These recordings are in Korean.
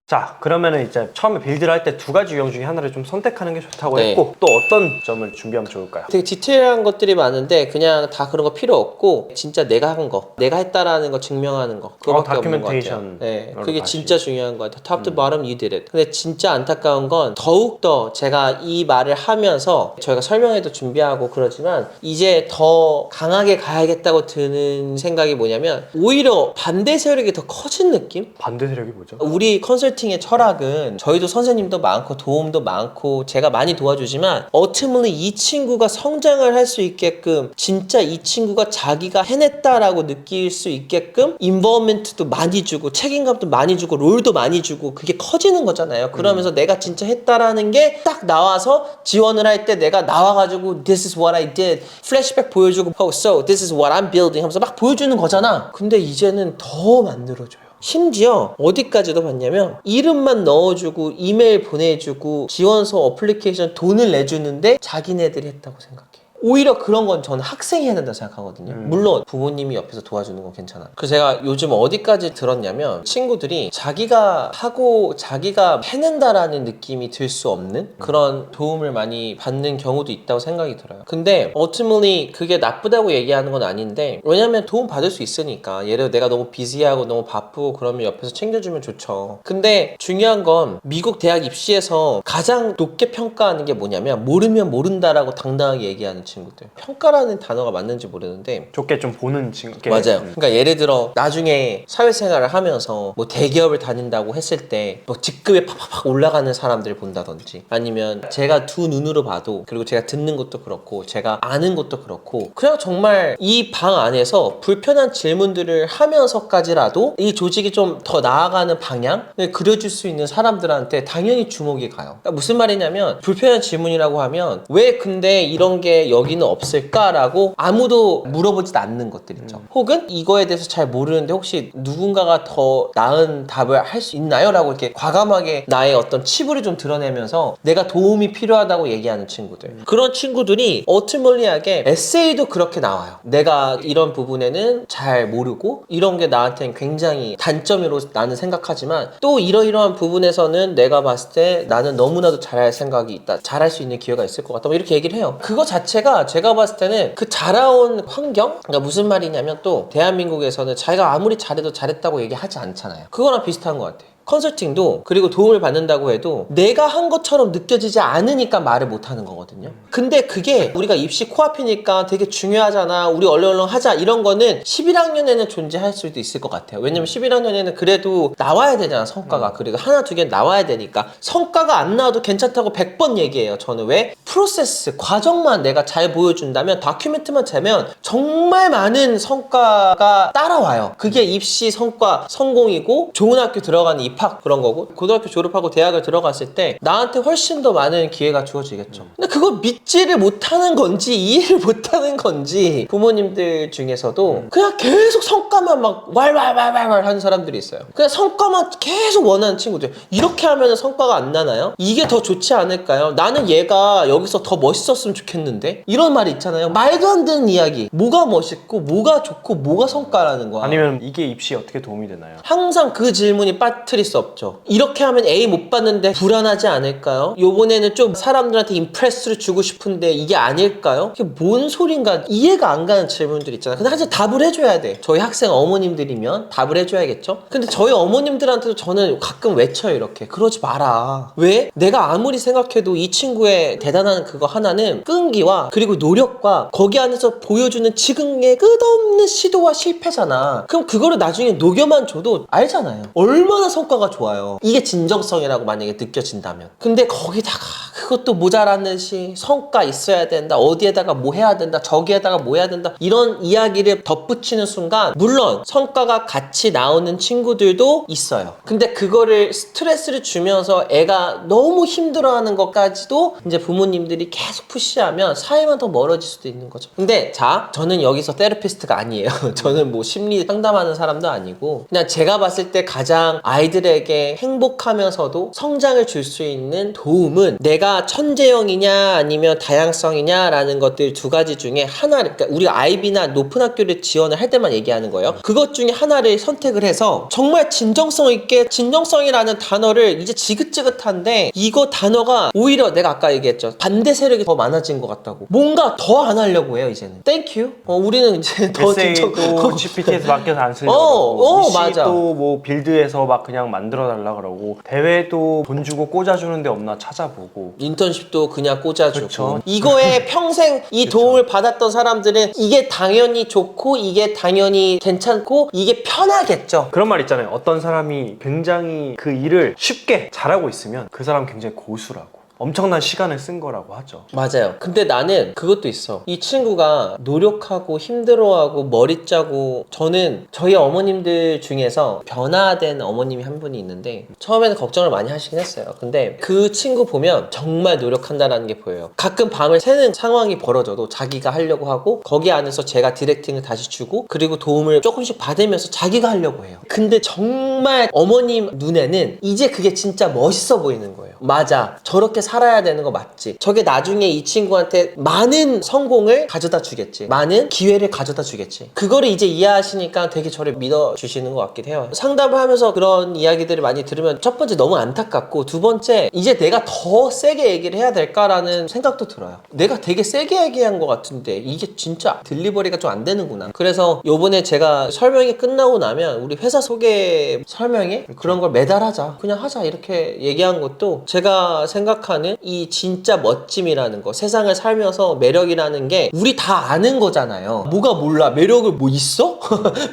자, 그러면은 이제 처음에 빌드를 할 때 두 가지 유형 중에 하나를 좀 선택하는 게 좋다고 네. 했고, 또 어떤 점을 준비하면 좋을까요? 되게 디테일한 것들이 많은데 그냥 다 그런 거 필요 없고 진짜 내가 한 거, 내가 했다라는 거 증명하는 거, 그거밖에 없는 것 같아요. 다큐멘테이션. 네, 그게 진짜 중요한 것 같아요. Top to bottom you did it. 근데 진짜 안타까운 건 더욱더 제가 이 말을 하면서 저희가 설명회도 준비하고 그러지만 이제 더 강하게 가야겠다고 드는 생각이 뭐냐면 오히려 반대 세력이 더 커진 느낌? 반대 세력이 뭐죠? 우리 컨설팅의 철학은 저희도 선생님도 많고 도움도 많고 제가 많이 도와주지만 ultimately 이 친구가 성장을 할 수 있게끔 진짜 이 친구가 자기가 해냈다라고 느낄 수 있게끔 involvement도 많이 주고 책임감도 많이 주고 롤도 많이 주고 그게 커지는 거잖아요. 그러면서 내가 진짜 했다라는 게 딱 나와서 지원을 할 때 내가 나와가지고 this is what I did 플래시백 보여주고 oh so this is what I'm building 하면서 막 보여주는 거잖아. 근데 이제는 더 만들어줘요. 심지어 어디까지도 봤냐면 이름만 넣어주고 이메일 보내주고 지원서 어플리케이션 돈을 내주는데 자기네들이 했다고 생각해. 오히려 그런 건 저는 학생이 해야 된다고 생각하거든요. 물론 부모님이 옆에서 도와주는 건 괜찮아. 그래서 제가 요즘 어디까지 들었냐면 친구들이 자기가 하고 자기가 해낸다라는 느낌이 들 수 없는 그런 도움을 많이 받는 경우도 있다고 생각이 들어요. 근데 ultimately 그게 나쁘다고 얘기하는 건 아닌데 왜냐면 도움 받을 수 있으니까. 예를 들어 내가 너무 비지하고 너무 바쁘고 그러면 옆에서 챙겨주면 좋죠. 근데 중요한 건 미국 대학 입시에서 가장 높게 평가하는 게 뭐냐면 모르면 모른다라고 당당하게 얘기하는 친구들. 평가라는 단어가 맞는지 모르는데 좋게 좀 보는 친구. 맞아요. 그러니까 예를 들어 나중에 사회생활을 하면서 뭐 대기업을 다닌다고 했을 때 뭐 직급이 팍팍팍 올라가는 사람들을 본다든지 아니면 제가 두 눈으로 봐도 그리고 제가 듣는 것도 그렇고 제가 아는 것도 그렇고 그냥 정말 이 방 안에서 불편한 질문들을 하면서까지라도 이 조직이 좀 더 나아가는 방향을 그려줄 수 있는 사람들한테 당연히 주목이 가요. 그러니까 무슨 말이냐면 불편한 질문이라고 하면 왜 근데 이런 게 여기는 없을까라고 아무도 물어보지 않는 것들 있죠. 혹은 이거에 대해서 잘 모르는데 혹시 누군가가 더 나은 답을 할 수 있나요? 라고 이렇게 과감하게 나의 어떤 치부를 좀 드러내면서 내가 도움이 필요하다고 얘기하는 친구들. 그런 친구들이 어트멀리하게 에세이도 그렇게 나와요. 내가 이런 부분에는 잘 모르고 이런 게 나한테는 굉장히 단점으로 나는 생각하지만 또 이러이러한 부분에서는 내가 봤을 때 나는 너무나도 잘할 생각이 있다. 잘할 수 있는 기회가 있을 것 같다. 뭐 이렇게 얘기를 해요. 그거 자체가 제가 봤을 때는 그 자라온 환경? 그러니까 무슨 말이냐면 또 대한민국에서는 자기가 아무리 잘해도 잘했다고 얘기하지 않잖아요. 그거랑 비슷한 것 같아요. 컨설팅도 그리고 도움을 받는다고 해도 내가 한 것처럼 느껴지지 않으니까 말을 못 하는 거거든요. 근데 그게 우리가 입시 코앞이니까 되게 중요하잖아. 우리 얼른 하자. 이런 거는 11학년에는 존재할 수도 있을 것 같아요. 왜냐면 11학년에는 그래도 나와야 되잖아, 성과가. 그리고 하나, 두 개 나와야 되니까. 성과가 안 나와도 괜찮다고 100번 얘기해요. 저는 왜? 프로세스, 과정만 내가 잘 보여준다면 다큐멘트만 재면 정말 많은 성과가 따라와요. 그게 입시 성과 성공이고 좋은 학교 들어가는 입학 그런 거고 고등학교 졸업하고 대학을 들어갔을 때 나한테 훨씬 더 많은 기회가 주어지겠죠. 근데 그걸 믿지를 못하는 건지 이해를 못하는 건지 부모님들 중에서도 그냥 계속 성과만 막 왈왈왈왈 하는 사람들이 있어요. 그냥 성과만 계속 원하는 친구들. 이렇게 하면 성과가 안 나나요? 이게 더 좋지 않을까요? 나는 얘가 여기서 더 멋있었으면 좋겠는데 이런 말이 있잖아요. 말도 안 되는 이야기. 뭐가 멋있고 뭐가 좋고 뭐가 성과라는 거야. 아니면 이게 입시에 어떻게 도움이 되나요? 항상 그 질문이 빠뜨릴 수 없죠. 이렇게 하면 A 못 받는데 불안하지 않을까요? 요번에는 좀 사람들한테 임프레스를 주고 싶은데 이게 아닐까요? 이게 뭔 소린가 이해가 안 가는 질문들 있잖아요. 근데 사실 답을 해줘야 돼. 저희 학생 어머님들이면 답을 해줘야겠죠? 근데 저희 어머님들한테도 저는 가끔 외쳐요. 이렇게 그러지 마라. 왜? 내가 아무리 생각해도 이 친구의 대단한 그거 하나는 끈기와 그리고 노력과 거기 안에서 보여주는 지금의 끝없는 시도와 실패잖아. 그럼 그거를 나중에 녹여만 줘도 알잖아요. 얼마나 성과가 좋아요. 이게 진정성이라고 만약에 느껴진다면. 근데 거기다가 그것도 모자라는 시 성과 있어야 된다. 어디에다가 뭐 해야 된다. 저기에다가 뭐 해야 된다. 이런 이야기를 덧붙이는 순간 물론 성과가 같이 나오는 친구들도 있어요. 근데 그거를 스트레스를 주면서 애가 너무 힘들어하는 것까지도 이제 부모님들이 계속 푸시하면 사이만 더 멀어질 수도 있는 거죠. 근데 자, 저는 여기서 테라피스트가 아니에요. 저는 뭐 심리 상담하는 사람도 아니고 그냥 제가 봤을 때 가장 아이들에게 행복하면서도 성장을 줄 수 있는 도움은 내가 내가 천재형이냐 아니면 다양성이냐라는 것들 두 가지 중에 하나를, 그러니까 우리가 아이비나 높은 학교를 지원을 할 때만 얘기하는 거예요. 그것 중에 하나를 선택을 해서 정말 진정성 있게, 진정성이라는 단어를 이제 지긋지긋한데 이거 단어가 오히려 내가 아까 얘기했죠. 반대 세력이 더 많아진 것 같다고. 뭔가 더 안 하려고 해요 이제는. 땡큐. 우리는 이제 더 에세이도 GPT에서 맡겨서 안 쓰려고 그러고 맞아. 또 뭐 빌드에서 막 그냥 만들어 달라 그러고 대회도 돈 주고 꽂아주는 데 없나 찾아보고 인턴십도 그냥 꽂아주고 그쵸. 이거에 평생 이 도움을 받았던 사람들은 이게 당연히 좋고 이게 당연히 괜찮고 이게 편하겠죠. 그런 말 있잖아요. 어떤 사람이 굉장히 그 일을 쉽게 잘하고 있으면 그 사람 굉장히 고수라고. 엄청난 시간을 쓴 거라고 하죠. 맞아요. 근데 나는 그것도 있어. 이 친구가 노력하고 힘들어하고 머리 짜고, 저는 저희 어머님들 중에서 변화된 어머님이 한 분이 있는데 처음에는 걱정을 많이 하시긴 했어요. 근데 그 친구 보면 정말 노력한다는 게 보여요. 가끔 밤을 새는 상황이 벌어져도 자기가 하려고 하고 거기 안에서 제가 디렉팅을 다시 주고 그리고 도움을 조금씩 받으면서 자기가 하려고 해요. 근데 정말 어머님 눈에는 이제 그게 진짜 멋있어 보이는 거예요. 맞아. 저렇게 살아야 되는 거 맞지. 저게 나중에 이 친구한테 많은 성공을 가져다 주겠지. 많은 기회를 가져다 주겠지. 그거를 이제 이해하시니까 되게 저를 믿어주시는 것 같긴 해요. 상담을 하면서 그런 이야기들을 많이 들으면 첫 번째 너무 안타깝고, 두 번째 이제 내가 더 세게 얘기를 해야 될까라는 생각도 들어요. 내가 되게 세게 얘기한 것 같은데 이게 진짜 딜리버리가 좀 안 되는구나. 그래서 요번에 제가 설명이 끝나고 나면 우리 회사 소개 설명에 그런 걸 매달하자, 그냥 하자 이렇게 얘기한 것도 제가 생각하는 이 진짜 멋짐이라는 거, 세상을 살면서 매력이라는 게 우리 다 아는 거잖아요. 뭐가 몰라? 매력을 뭐 있어?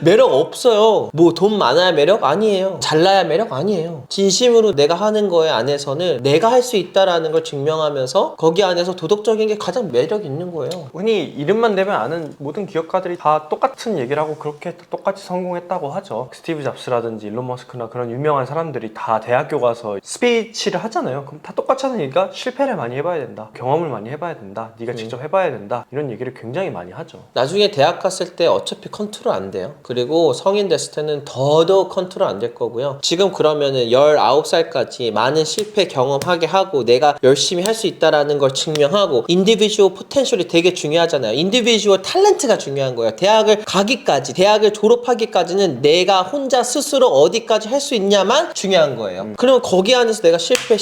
매력 없어요. 뭐 돈 많아야 매력? 아니에요. 잘나야 매력? 아니에요. 진심으로 내가 하는 거에 안에서는 내가 할 수 있다라는 걸 증명하면서 거기 안에서 도덕적인 게 가장 매력 있는 거예요. 흔히 이름만 대면 아는 모든 기업가들이 다 똑같은 얘기를 하고 그렇게 똑같이 성공했다고 하죠. 스티브 잡스라든지 일론 머스크나 그런 유명한 사람들이 다 대학교 가서 스피치를 하잖아요. 그럼 다 똑같이 하는 얘기가 실패를 많이 해봐야 된다, 경험을 많이 해봐야 된다, 네가 직접 해봐야 된다, 이런 얘기를 굉장히 많이 하죠. 나중에 대학 갔을 때 어차피 컨트롤 안 돼요. 그리고 성인 됐을 때는 더더욱 컨트롤 안 될 거고요. 지금 그러면은 19살까지 많은 실패 경험하게 하고 내가 열심히 할 수 있다라는 걸 증명하고, 인디비주얼 포텐셜이 되게 중요하잖아요. 인디비주얼 탤런트가 중요한 거예요. 대학을 가기까지, 대학을 졸업하기까지는 내가 혼자 스스로 어디까지 할 수 있냐만 중요한 거예요. 그러면 거기 안에서 내가 실패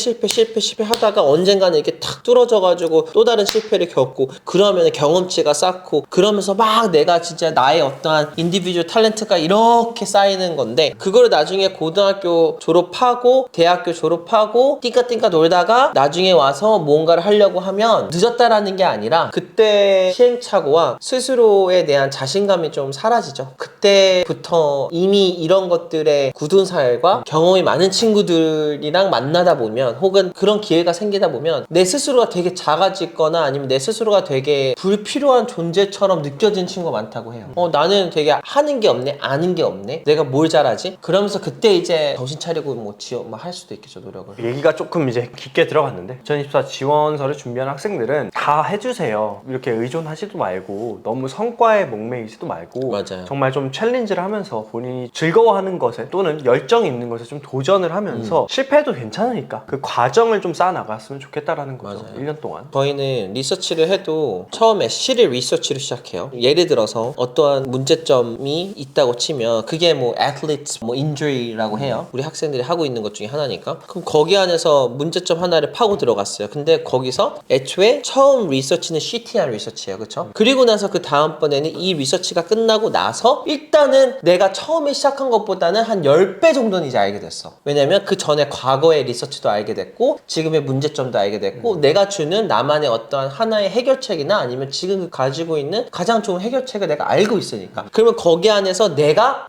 하다가 언젠가는 이렇게 탁 뚫어져가지고 또 다른 실패를 겪고, 그러면 경험치가 쌓고, 그러면서 막 내가 진짜 나의 어떠한 인디비주얼 탤런트가 이렇게 쌓이는 건데, 그걸 나중에 고등학교 졸업하고 대학교 졸업하고 띵까띵까 놀다가 나중에 와서 뭔가를 하려고 하면 늦었다라는 게 아니라 그때 시행착오와 스스로에 대한 자신감이 좀 사라지죠. 그때부터 이미 이런 것들에 굳은 살과 경험이 많은 친구들이랑 만나다 보면, 혹은 그런 기회가 생기다 보면 내 스스로가 되게 작아지거나 아니면 내 스스로가 되게 불필요한 존재처럼 느껴진 친구가 많다고 해요. 나는 되게 하는 게 없네, 아는 게 없네, 내가 뭘 잘하지? 그러면서 그때 이제 정신 차리고 뭐 할 수도 있겠죠, 노력을. 얘기가 조금 이제 깊게 들어갔는데 2024 지원서를 준비하는 학생들은 다 해주세요. 이렇게 의존하지도 말고 너무 성과에 목매이지도 말고 맞아요. 정말 좀 챌린지를 하면서 본인이 즐거워하는 것에 또는 열정이 있는 것에 좀 도전을 하면서 실패해도 괜찮으니까 그 과정을 좀 쌓아나갔으면 좋겠다라는 거죠. 맞아요. 1년 동안. 저희는 리서치를 해도 처음에 실을 리서치를 시작해요. 예를 들어서 어떠한 문제점이 있다고 치면 그게 뭐 athletes 뭐 injury라고 해요. 우리 학생들이 하고 있는 것 중에 하나니까. 그럼 거기 안에서 문제점 하나를 파고 들어갔어요. 근데 거기서 애초에 처음 리서치는 시티한 리서치예요. 그쵸? 그리고 나서 그 다음번에는 이 리서치가 끝나고 나서 일단은 내가 처음에 시작한 것보다는 한 10배 정도는 이제 알게 됐어. 왜냐면 그 전에 과거의 리서치도 알게 됐고 지금의 문제점도 알게 됐고 내가 주는 나만의 어떠한 하나의 해결책이나 아니면 지금 가지고 있는 가장 좋은 해결책을 내가 알고 있으니까. 그러면 거기 안에서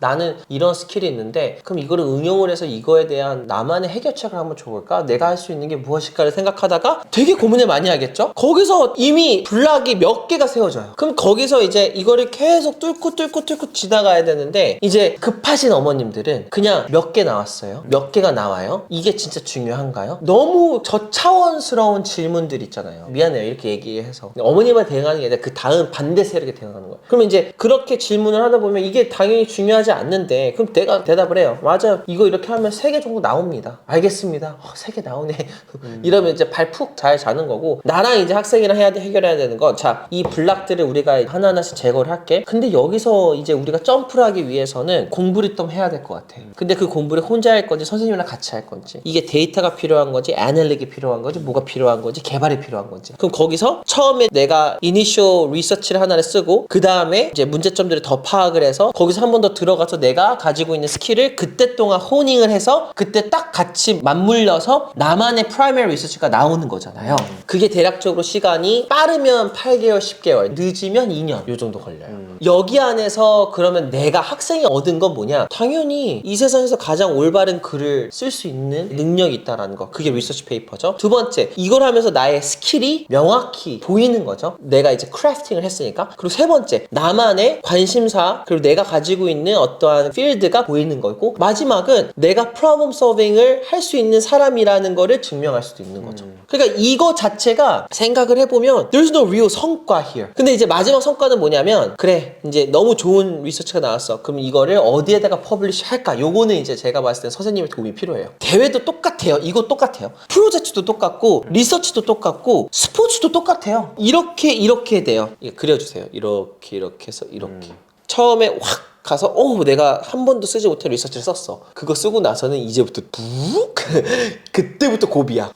나는 이런 스킬이 있는데 그럼 이거를 응용을 해서 이거에 대한 나만의 해결책을 한번 줘볼까? 내가 할 수 있는 게 무엇일까를 생각하다가 되게 고민을 많이 하겠죠? 거기서 이미 블락이 몇 개가 세워져요. 그럼 거기서 이제 이거를 계속 뚫고 지나가야 되는데, 이제 급하신 어머님들은 그냥 몇 개 나왔어요. 몇 개가 나와요. 이게 진짜 중요한가요? 너무 사원스러운 질문들 있잖아요. 미안해요 이렇게 얘기해서 어머님한테 대응하는 게 아니라 그 다음 반대 세력에 대응하는 거예요. 그러면 이제 그렇게 질문을 하다 보면 이게 당연히 중요하지 않는데 그럼 내가 대답을 해요. 맞아요. 이거 이렇게 하면 3개 정도 나옵니다. 알겠습니다. 3개 나오네. 이러면 이제 발 푹 잘 자는 거고 나랑 이제 학생이랑 해결해야 되는 건 자, 이 블락들을 우리가 하나하나씩 제거를 할게. 근데 여기서 이제 우리가 점프를 하기 위해서는 공부를 좀 해야 될 것 같아. 근데 그 공부를 혼자 할 건지 선생님이랑 같이 할 건지 이게 데이터가 필요한 건지 애널릭이 필요한 건지 뭐가 필요한 건지 개발이 필요한 건지 그럼 거기서 처음에 내가 이니셜 리서치를 하나를 쓰고 그 다음에 이제 문제점들을 더 파악을 해서 거기서 한 번 더 들어가서 내가 가지고 있는 스킬을 그때 동안 호닝을 해서 그때 딱 같이 맞물려서 나만의 프라이머리 리서치가 나오는 거잖아요. 그게 대략적으로 시간이 빠르면 8개월, 10개월, 늦으면 2년 요 정도 걸려요. 여기 안에서 그러면 내가 학생이 얻은 건 뭐냐? 당연히 이 세상에서 가장 올바른 글을 쓸 수 있는 능력이 있다라는 거. 그게 리서치 페이퍼죠. 두 번째, 이걸 하면서 나의 스킬이 명확히 보이는 거죠. 내가 이제 크래프팅을 했으니까. 그리고 세 번째, 나만의 관심사 그리고 내가 가지고 있는 어떠한 필드가 보이는 거고 마지막은 내가 프로블럼 서빙을 할 수 있는 사람이라는 거를 증명할 수도 있는 거죠. 그러니까 이거 자체가 생각을 해보면 There's no real 성과 here. 근데 이제 마지막 성과는 뭐냐면 그래 이제 너무 좋은 리서치가 나왔어. 그럼 이거를 어디에다가 퍼블리시 할까? 요거는 이제 제가 봤을 때 선생님의 도움이 필요해요. 대회도 똑같아요. 이거 똑같아요. 프로젝트도 똑같고 리서치도 똑같고 스포츠도 똑같아요. 이렇게 돼요. 그려주세요. 이렇게 해서 이렇게 처음에 확 가서 내가 한 번도 쓰지 못한 리서치를 썼어. 그거 쓰고 나서는 이제부터 푹 그때부터 고비야.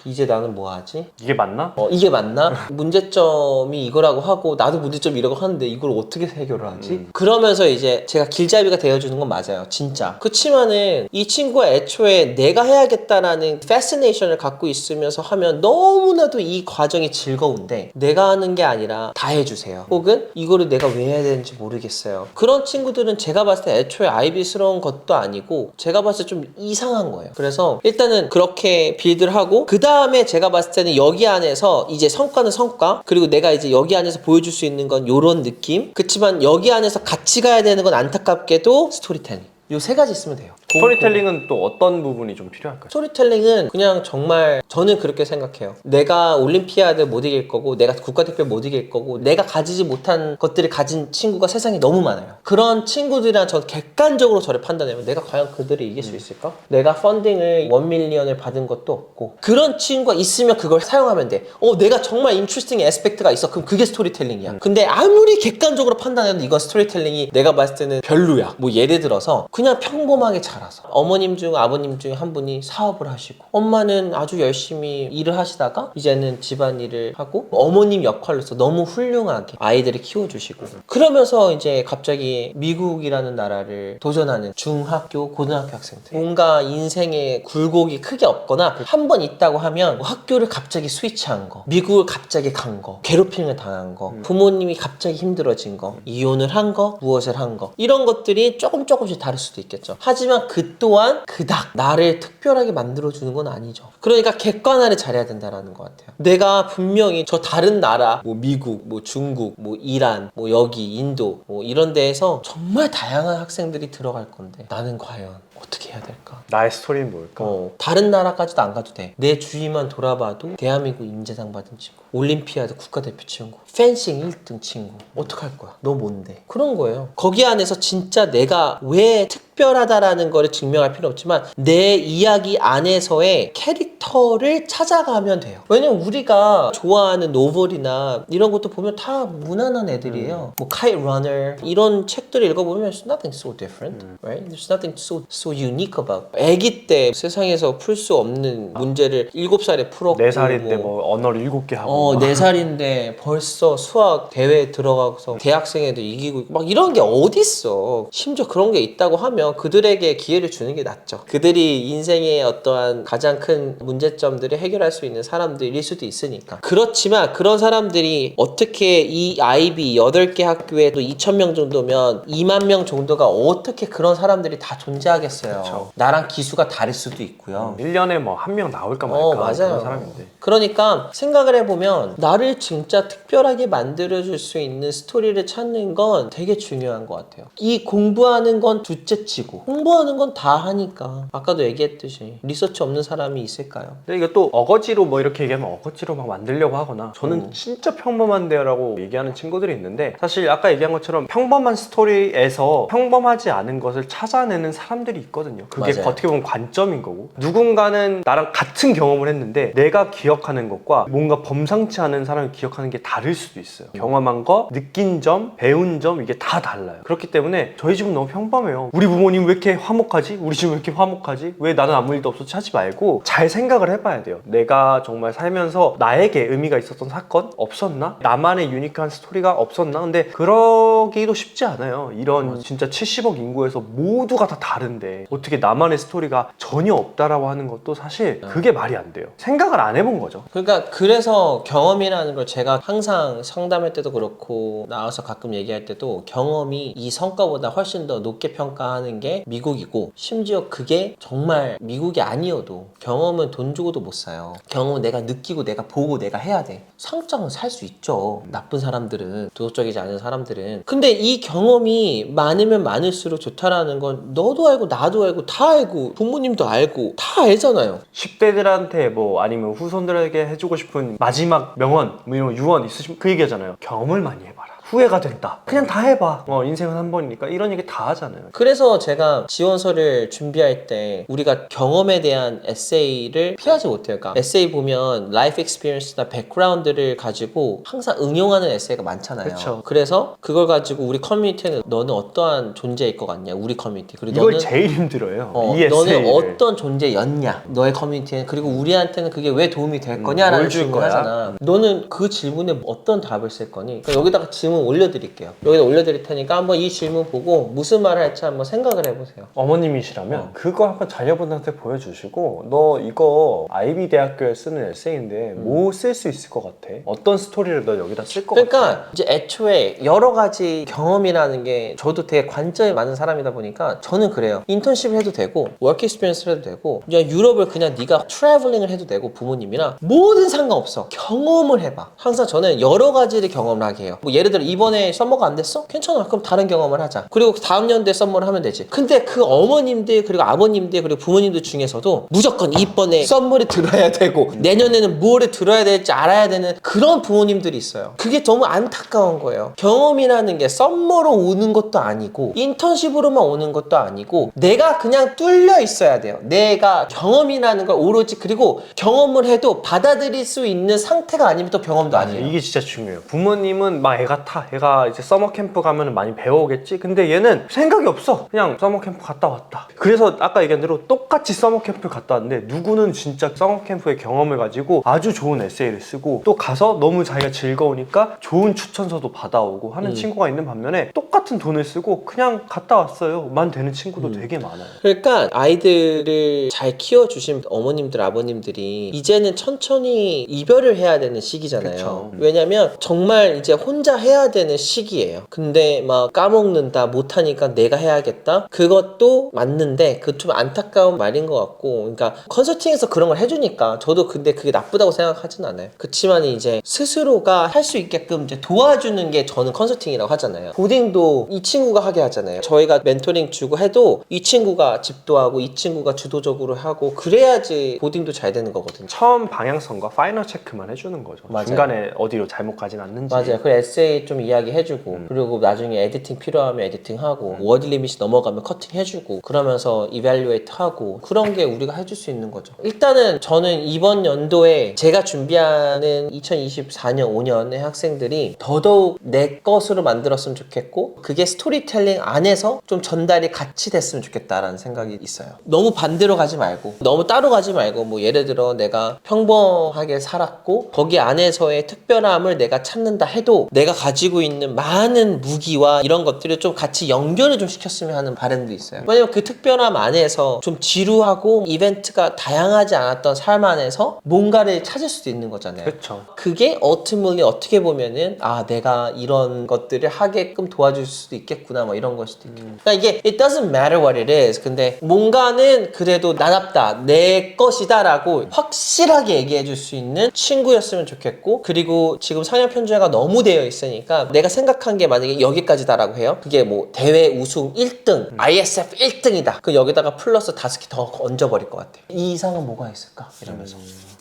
이제 나는 뭐 하지? 이게 맞나? 이게 맞나? 문제점이 이거라고 하고 나도 문제점 이라고 하는데 이걸 어떻게 해결을 하지? 그러면서 이제 제가 길잡이가 되어주는 건 맞아요. 진짜. 그치만은 이 친구가 애초에 내가 해야겠다라는 패시네이션을 갖고 있으면서 하면 너무나도 이 과정이 즐거운데 내가 하는 게 아니라 다 해주세요. 혹은 이거를 내가 왜 해야 되는지 모르겠어요. 그런 친구들은 제가 봤을 때 애초에 아이비스러운 것도 아니고 제가 봤을 때 좀 이상한 거예요. 그래서 일단은 그렇게 빌드를 하고 그 다음에 제가 봤을 때는 여기 안에서 이제 성과는 성과 그리고 내가 이제 여기 안에서 보여줄 수 있는 건 요런 느낌 그치만 여기 안에서 같이 가야 되는 건 안타깝게도 스토리텔링 요 3가지 있으면 돼요. 스토리텔링은 또 어떤 부분이 좀 필요할까요? 스토리텔링은 그냥 정말 저는 그렇게 생각해요. 내가 올림피아드 못 이길 거고 내가 국가대표 못 이길 거고 내가 가지지 못한 것들을 가진 친구가 세상에 너무 많아요. 그런 친구들이랑 저 객관적으로 저를 판단해요. 내가 과연 그들을 이길 수 있을까? 내가 펀딩을 1밀리언을 받은 것도 없고 그런 친구가 있으면 그걸 사용하면 돼. 내가 정말 인트레스팅 애스펙트가 있어. 그럼 그게 스토리텔링이야. 근데 아무리 객관적으로 판단해도 이건 스토리텔링이 내가 봤을 때는 별로야. 뭐 예를 들어서 그냥 평범하게 자라서 어머님 중 아버님 중 한 분이 사업을 하시고 엄마는 아주 열심히 일을 하시다가 이제는 집안일을 하고 어머님 역할로서 너무 훌륭하게 아이들을 키워주시고 그러면서 이제 갑자기 미국이라는 나라를 도전하는 중학교 고등학교 학생들 뭔가 인생에 굴곡이 크게 없거나 한 번 있다고 하면 뭐 학교를 갑자기 스위치한 거 미국을 갑자기 간 거 괴롭힘을 당한 거 부모님이 갑자기 힘들어진 거 이혼을 한 거 무엇을 한 거 이런 것들이 조금씩 다를 수도 있겠죠. 하지만 그 또한 그닥 나를 특별하게 만들어주는 건 아니죠. 그러니까 객관화를 잘해야 된다는 것 같아요. 내가 분명히 저 다른 나라 뭐 미국 뭐 중국 뭐 이란 뭐 여기 인도 뭐 이런 데에서 정말 다양한 학생들이 들어갈 건데 나는 과연 어떻게 해야 될까? 나의 스토리는 뭘까? 다른 나라까지도 안 가도 돼. 내 주위만 돌아봐도 대한민국 인재상 받은 친구, 올림피아드 국가대표 친구, 펜싱 1등 친구. 어떡할 거야? 너 뭔데? 그런 거예요. 거기 안에서 진짜 내가 왜 특별하다라는 거를 증명할 필요 없지만 내 이야기 안에서의 캐릭터를 찾아가면 돼요. 왜냐면 우리가 좋아하는 노벨이나 이런 것도 보면 다 무난한 애들이에요. 뭐 Kite Runner 이런 책들을 읽어보면 There's nothing so different, right? There's nothing so unique about. 아기 때 세상에서 풀 수 없는 문제를 7살에 풀었고 4살인데 뭐 언어를 7개 하고 4살인데 벌써 수학 대회에 들어가서 대학생애들 이기고 있고 막 이런 게 어딨어. 심지어 그런 게 있다고 하면 그들에게 기회를 주는 게 낫죠. 그들이 인생의 어떠한 가장 큰 문제점들을 해결할 수 있는 사람들일 수도 있으니까. 그렇지만 그런 사람들이 어떻게 이 아이비 8개 학교에 또 2,000명 정도면 2만 명 정도가 어떻게 그런 사람들이 다 존재하겠어. 있어요. 그쵸. 나랑 기수가 다를 수도 있고요. 1년에 뭐 한 명 나올까 말까 맞아요. 그런 사람인데. 그러니까 생각을 해보면 나를 진짜 특별하게 만들어줄 수 있는 스토리를 찾는 건 되게 중요한 것 같아요. 이 공부하는 건 둘째치고 공부하는 건 다 하니까 아까도 얘기했듯이 리서치 없는 사람이 있을까요? 근데 이게 또 어거지로 뭐 이렇게 얘기하면 어거지로 막 만들려고 하거나 저는 진짜 평범한데요라고 얘기하는 친구들이 있는데 사실 아까 얘기한 것처럼 평범한 스토리에서 평범하지 않은 것을 찾아내는 사람들이 있거든요. 그게 맞아요. 어떻게 보면 관점인 거고 누군가는 나랑 같은 경험을 했는데 내가 기억하는 것과 뭔가 범상치 않은 사람이 기억하는 게 다를 수도 있어요. 경험한 거, 느낀 점, 배운 점 이게 다 달라요. 그렇기 때문에 저희 집은 너무 평범해요. 우리 부모님 왜 이렇게 화목하지? 우리 집 왜 이렇게 화목하지? 왜 나는 아무 일도 없었지? 하지 말고 잘 생각을 해봐야 돼요. 내가 정말 살면서 나에게 의미가 있었던 사건 없었나? 나만의 유니크한 스토리가 없었나? 근데 그러기도 쉽지 않아요. 이런 진짜 70억 인구에서 모두가 다 다른데 어떻게 나만의 스토리가 전혀 없다라고 하는 것도 사실 그게 말이 안 돼요. 생각을 안 해본 거죠. 그러니까 그래서 경험이라는 걸 제가 항상 상담할 때도 그렇고 나와서 가끔 얘기할 때도 경험이 이 성과보다 훨씬 더 높게 평가하는 게 미국이고 심지어 그게 정말 미국이 아니어도 경험은 돈 주고도 못 사요. 경험은 내가 느끼고 내가 보고 내가 해야 돼. 상장은 살 수 있죠. 나쁜 사람들은, 도덕적이지 않은 사람들은. 근데 이 경험이 많으면 많을수록 좋다라는 건 너도 알고 나도 알고 다 알고 부모님도 알고 다 알잖아요. 10대들한테 뭐 아니면 후손들에게 해주고 싶은 마지막 명언 뭐 이런 유언 있으시면 그 얘기하잖아요. 경험을 많이 해봐라. 후회가 된다. 그냥 다 해봐. 인생은 한 번이니까 이런 얘기 다 하잖아요. 그래서 제가 지원서를 준비할 때 우리가 경험에 대한 에세이를 피하지 못해요. 그러니까 에세이 보면 라이프 익스피리언스나 백그라운드를 가지고 항상 응용하는 에세이가 많잖아요. 그쵸. 그래서 그걸 가지고 우리 커뮤니티는 너는 어떠한 존재일 것 같냐? 우리 커뮤니티. 그리고 이걸 너는 제일 힘들어요. 이 너는 에세이를. 어떤 존재였냐? 너의 커뮤니티는. 그리고 우리한테는 그게 왜 도움이 될 거냐라는 뭘 줄 질문을 거야? 하잖아. 너는 그 질문에 어떤 답을 쓸 거니? 그러니까 여기다가 질문 올려드릴게요. 여기다 올려드릴 테니까 한번 이 질문 보고 무슨 말을 할지 한번 생각을 해보세요. 어머님이시라면 그거 한번 자녀분한테 보여주시고 너 이거 아이비 대학교에 쓰는 에세이인데 뭐 쓸 수 있을 것 같아? 어떤 스토리를 너 여기다 쓸 것 같아? 그러니까 이제 애초에 여러 가지 경험이라는 게 저도 되게 관점이 많은 사람이다 보니까 저는 그래요. 인턴십을 해도 되고 워크 익스피리언스를 해도 되고 그냥 유럽을 그냥 네가 트래블링을 해도 되고 부모님이랑 뭐든 상관없어. 경험을 해봐. 항상 저는 여러 가지를 경험을 하게 해요. 뭐 예를 들어 이번에 썸머가 안 됐어? 괜찮아. 그럼 다른 경험을 하자. 그리고 다음 연도에 썸머를 하면 되지. 근데 그 어머님들 그리고 아버님들 그리고 부모님들 중에서도 무조건 이번에 썸머를 들어야 되고 내년에는 뭐를 들어야 될지 알아야 되는 그런 부모님들이 있어요. 그게 너무 안타까운 거예요. 경험이라는 게 썸머로 오는 것도 아니고 인턴십으로만 오는 것도 아니고 내가 그냥 뚫려 있어야 돼요. 내가 경험이라는 걸 오로지 그리고 경험을 해도 받아들일 수 있는 상태가 아니면 또 경험도 아니에요. 이게 진짜 중요해요. 부모님은 막 애가 애가 이제 서머 캠프 가면 많이 배워오겠지? 근데 얘는 생각이 없어. 그냥 서머 캠프 갔다 왔다. 그래서 아까 얘기한 대로 똑같이 서머 캠프 갔다 왔는데 누구는 진짜 서머 캠프의 경험을 가지고 아주 좋은 에세이를 쓰고 또 가서 너무 자기가 즐거우니까 좋은 추천서도 받아오고 하는 친구가 있는 반면에 똑같은 돈을 쓰고 그냥 갔다 왔어요 만 되는 친구도 되게 많아요. 그러니까 아이들을 잘 키워주신 어머님들 아버님들이 이제는 천천히 이별을 해야 되는 시기잖아요. 그쵸. 왜냐면 정말 이제 혼자 해야 되는 시기예요. 근데 막 까먹는다 못하니까 내가 해야겠다 그것도 맞는데 그 좀 안타까운 말인 것 같고 그러니까 컨설팅에서 그런 걸 해주니까 저도 근데 그게 나쁘다고 생각하진 않아요. 그치만 이제 스스로가 할 수 있게끔 이제 도와주는 게 저는 컨설팅이라고 하잖아요. 보딩도 이 친구가 하게 하잖아요. 저희가 멘토링 주고 해도 이 친구가 집도 하고 이 친구가 주도적으로 하고 그래야지 보딩도 잘 되는 거거든요. 처음 방향성과 파이널 체크만 해주는 거죠. 맞아요. 중간에 어디로 잘못 가진 않는지. 맞아요. 그 에세이 좀 이야기해주고 그리고 나중에 에디팅 필요하면 에디팅하고 워드 리밋이 넘어가면 커팅해주고 그러면서 이밸류에이트하고 그런 게 우리가 해줄 수 있는 거죠. 일단은 저는 이번 연도에 제가 준비하는 2024년 5년의 학생들이 더더욱 내 것으로 만들었으면 좋겠고 그게 스토리텔링 안에서 좀 전달이 같이 됐으면 좋겠다라는 생각이 있어요. 너무 반대로 가지 말고 너무 따로 가지 말고 뭐 예를 들어 내가 평범하게 살았고 거기 안에서의 특별함을 내가 찾는다 해도 내가 가지고 가지고 있는 많은 무기와 이런 것들을 좀 같이 연결을 좀 시켰으면 하는 바람도 있어요. 왜냐면 그 특별함 안에서 좀 지루하고 이벤트가 다양하지 않았던 삶 안에서 뭔가를 찾을 수도 있는 거잖아요. 그렇죠. 그게 ultimately 어떻게 보면은 아 내가 이런 것들을 하게끔 도와줄 수도 있겠구나 뭐 이런 걸 수도 있겠구나. 그러니까 이게 it doesn't matter what it is. 근데 뭔가는 그래도 나답다 내 것이다 라고 확실하게 얘기해 줄 수 있는 친구였으면 좋겠고, 그리고 지금 상향 편주가 너무 되어 있으니까 내가 생각한 게 만약에 여기까지다 라고 해요. 그게 뭐 대회 우승 1등 ISF 1등이다. 그 여기다가 플러스 5개 더 얹어버릴 것 같아요. 이 이상은 뭐가 있을까 이러면서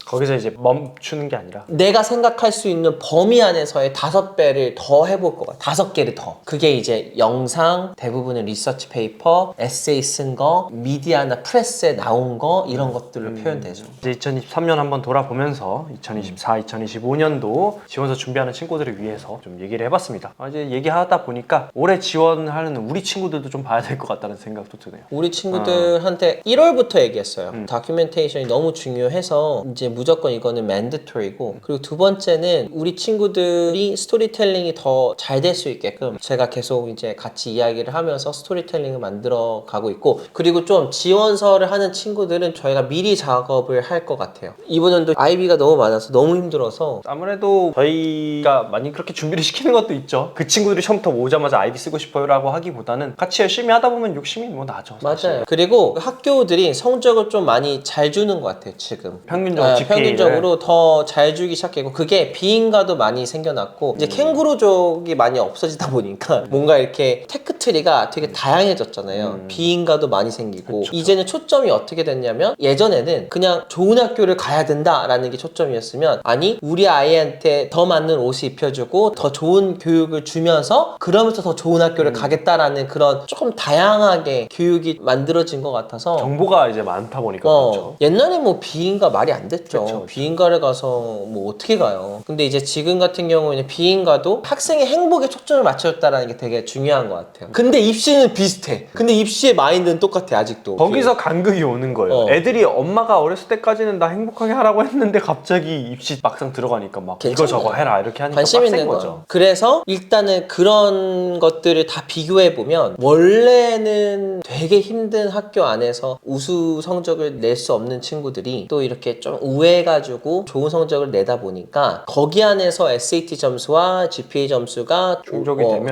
거기서 이제 멈추는 게 아니라 내가 생각할 수 있는 범위 안에서의 5배를 더 해볼 것 같아. 5개를 더. 그게 이제 영상, 대부분은 리서치 페이퍼, 에세이 쓴 거, 미디어나 프레스에 나온 거 이런 것들로 표현되죠. 이제 2023년 한번 돌아보면서 2024, 2025년도 지원서 준비하는 친구들을 위해서 좀 얘기를 해봤습니다. 이제 얘기하다 보니까 올해 지원하는 우리 친구들도 좀 봐야 될 것 같다는 생각도 드네요. 우리 친구들한테 1월부터 얘기했어요. 다큐멘테이션이 너무 중요해서 이제 무조건 이거는 mandatory고, 그리고 두 번째는 우리 친구들이 스토리텔링이 더 잘 될 수 있게끔 제가 계속 이제 같이 이야기를 하면서 스토리텔링을 만들어 가고 있고, 그리고 좀 지원서를 하는 친구들은 저희가 미리 작업을 할 것 같아요. 이번 연도 아이비가 너무 많아서 너무 힘들어서 아무래도 저희가 많이 그렇게 준비를 시키는 것도 있죠. 그 친구들이 처음부터 오자마자 아이비 쓰고 싶어요 라고 하기보다는 같이 열심히 하다 보면 욕심이 뭐 나죠, 사실. 맞아요. 그리고 학교들이 성적을 좀 많이 잘 주는 것 같아요, 지금. 평균적으로 GPA 를. 평균적으로 더 잘 주기 시작했고, 그게 비인가도 많이 생겨났고, 이제 캥거루족이 많이 없어지다 보니까 뭔가 이렇게 테크트리가 되게 다양해졌잖아요. 비인가도 많이 생기고, 그쵸. 이제는 초점이 어떻게 됐냐면, 예전에는 그냥 좋은 학교를 가야 된다라는 게 초점이었으면, 아니 우리 아이한테 더 맞는 옷을 입혀주고 더 좋은 교육을 주면서 그러면서 더 좋은 학교를 가겠다라는 그런 조금 다양하게 교육이 만들어진 것 같아서 정보가 이제 많다 보니까 그렇죠. 옛날에 뭐 비인가 말이 안 됐죠. 그쵸. 비인가를 가서 뭐 어떻게 가요. 근데 이제 지금 같은 경우에는 비인가도 학생의 행복에 초점을 맞춰줬다라는 게 되게 중요한 것 같아요. 근데 입시는 비슷해. 근데 입시의 마인드는 똑같아 아직도. 거기서 간극이 오는 거예요. 어. 애들이 엄마가 어렸을 때까지는 나 행복하게 하라고 했는데 갑자기 입시 막상 들어가니까 막 이거 괜찮아요. 저거 해라 이렇게 하니까 관심 빡센 있는 거죠. 거죠. 그래서 일단은 그런 것들을 다 비교해 보면 원래는 되게 힘든 학교 안에서 우수 성적을 낼 수 없는 친구들이 또 이렇게 좀 우회해가지고 좋은 성적을 내다 보니까 거기 안에서 SAT 점수와 GPA 점수가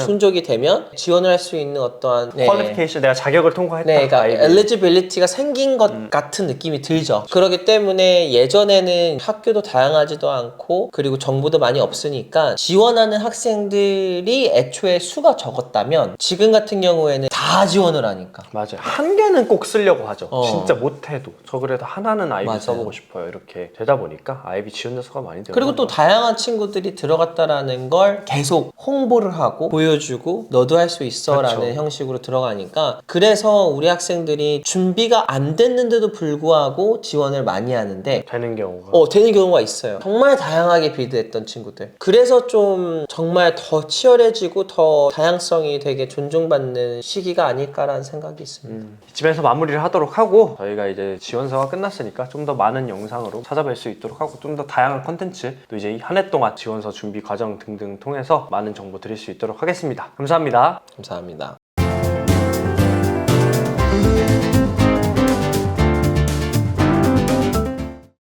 충족이 되면 지원을 할 수 있는 어떠한 퀄리피케이션 내가 자격을 통과했다. 네, 그러니까 아이비. 엘리지빌리티가 생긴 것 같은 느낌이 들죠. 그렇기 때문에 예전에는 학교도 다양하지도 않고 그리고 정보도 많이 없으니까 지원하는 학생들이 애초에 수가 적었다면 지금 같은 경우에는 다 지원을 하니까. 맞아요. 한 개는 꼭 쓰려고 하죠. 어. 진짜 못해도 저 그래도 하나는 아이비 맞아요. 써보고 싶어요. 이렇게 되다 보니까 아이비 지원자 수가 많이 늘어나요. 그리고 또 다양한 친구들이 들어갔다라는 걸 계속 홍보를 하고 보여주고 너도 할 수 있어 라는 그렇죠. 형식으로 들어가니까, 그래서 우리 학생들이 준비가 안 됐는데도 불구하고 지원을 많이 하는데 되는 경우가 되는 경우가 있어요. 정말 다양하게 빌드했던 친구들. 그래서 좀 정말 더 치열해지고 더 다양성이 되게 존중받는 시기가 아닐까라는 생각이 있습니다. 이쯤에서 마무리를 하도록 하고 저희가 이제 지원서가 끝났으니까 좀 더 많은 영상으로 찾아뵐 수 있도록 하고 좀 더 다양한 컨텐츠 또 이제 한 해 동안 지원서 준비 과정 등등 통해서 많은 정보 드릴 수 있도록 하겠습니다. 감사합니다. 감사합니다.